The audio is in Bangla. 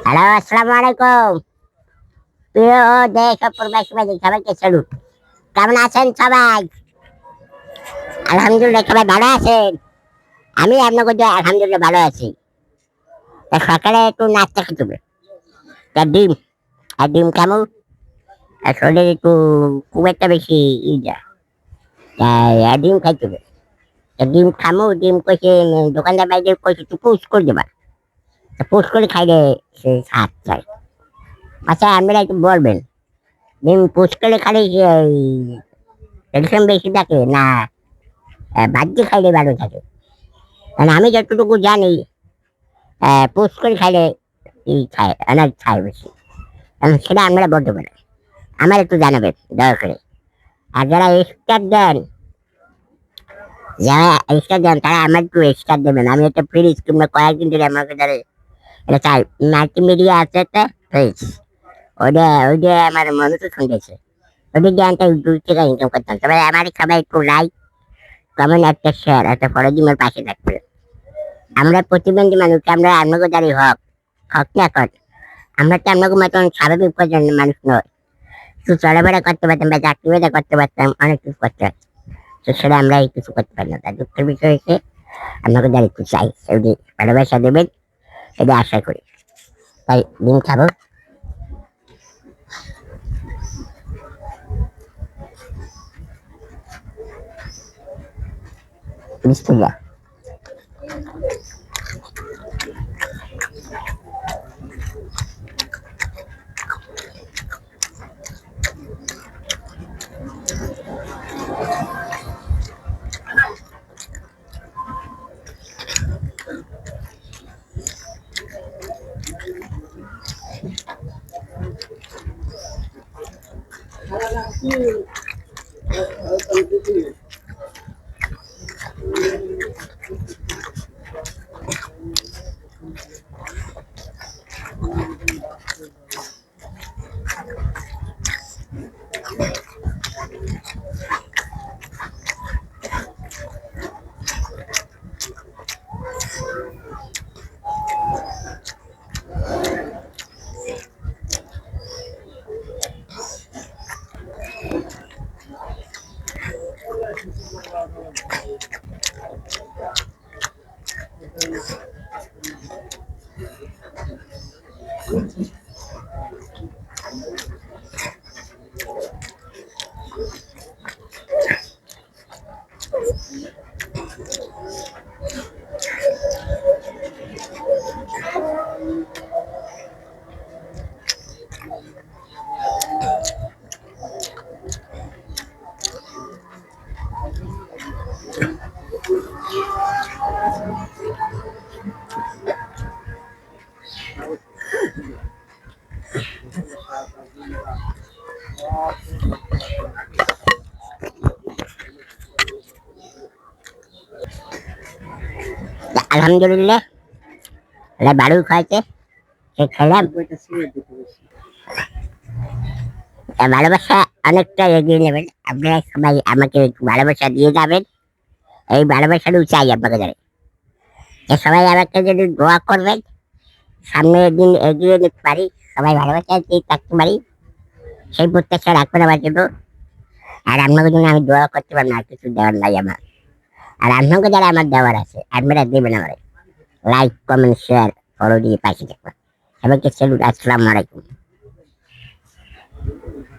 হ্যালো, আসসালামু আলাইকুম। প্রিয় দেশ ও প্রবাসী ভাই সবাইকে স্যালুট। কেমন আছেন সবাই? আলহামদুলিল্লাহ সবাই ভালো আছেন? আমি আপনাকে যে আলহামদুলিল্লাহ ভালো আছি। তা সকালে একটু নাস্তা খেতে হবে। তা ডিম আর ডিম খাবো। আর শরীরে একটু খুব একটা বেশি যা তাই ডিম খাইতে হবে। তা ডিম খামো, ডিম কষে দোকানদার বাইরে কষে একটু পোস্ট করে দেবা। তা পোস্ট করে খাইলে সে স্বাদ চাই। আচ্ছা আপনারা একটু বলবেন, ডিম পোস্ট করে খালি ক্যালসিয়াম বেশি থাকে না ভাজ্যে খাইলে ভালো থাকে? কারণ আমি যতটুকু জানি পোস্ট করে খাইলে খায় এনার্জি খায় বেশি। কারণ সেটা আপনারা বলতে পারেন, আমার একটু জানাবেন দয়া করে। আর যারা স্টার দেন, যারা স্টার দেন তারা আমার একটু স্টার দেবেন। আমি একটা ফ্রিজ কিংবা কয়েকদিন ধরে আমাকে ধরে এটা চাই। মাল্টিমিডিয়া আছে একটা ফ্রিজ, ওইটা আমার মনে তো শুনতেছে। ওইটা জ্ঞানটা 2 টাকা ইনকাম করতাম। তবে আমার সবাই একটু লাইক কমেন্ট একটা শেয়ার একটা ফলো দিনের পাশে থাকবে। আমরা প্রতিবন্ধী মানুষ, আমরা আপনাকে দাঁড়িয়ে হক হক না কর। আমরা তো আপনাকে মতন স্বাভাবিক প্রজন্মের মানুষ নয়। একটু চলাফেরা করতে পারতাম বা চাকরি বাজা করতে পারতাম, অনেক কিছু করতে পারতাম। তো সেটা আমরা এই কিছু করতে পারি না। তার দুঃখের বিষয় হচ্ছে আপনাকে দাঁড়িয়ে একটু চাই, যদি ভালোবাসা দেবেন এটা আশা করি। তাই দিন খাবো। বিসমিল্লাহ। আলহামদুলিল্লাহ এটা ভালো খাইছে, সে খেলাম। ভালোবাসা অনেকটা এগিয়ে নেবেন। আপনারা সবাই আমাকে একটু ভালোবাসা দিয়ে যাবেন। এই ভালোবাসাটাও চাই আপনাকে জানে। সবাই আমাকে যদি দোয়া করবেন, সামনের দিন এগিয়ে নিতে পারি, সবাই ভালোবাসা দিয়ে থাকতে পারি, সেই প্রত্যাশা রাখবেন আমার জন্য। আর আপনাকে জন্য আমি দোয়া করতে পারবো, আর কিছু দেওয়ার নাই আমার। আর আপনাকে যারা আমার দেওয়ার আছে আপনারা দেবেন আমার। লাইক কমেন্ট শেয়ার ফলো দিয়ে পাশে থাকবেন। সবাইকে স্যালুট, আসসালামু আলাইকুম।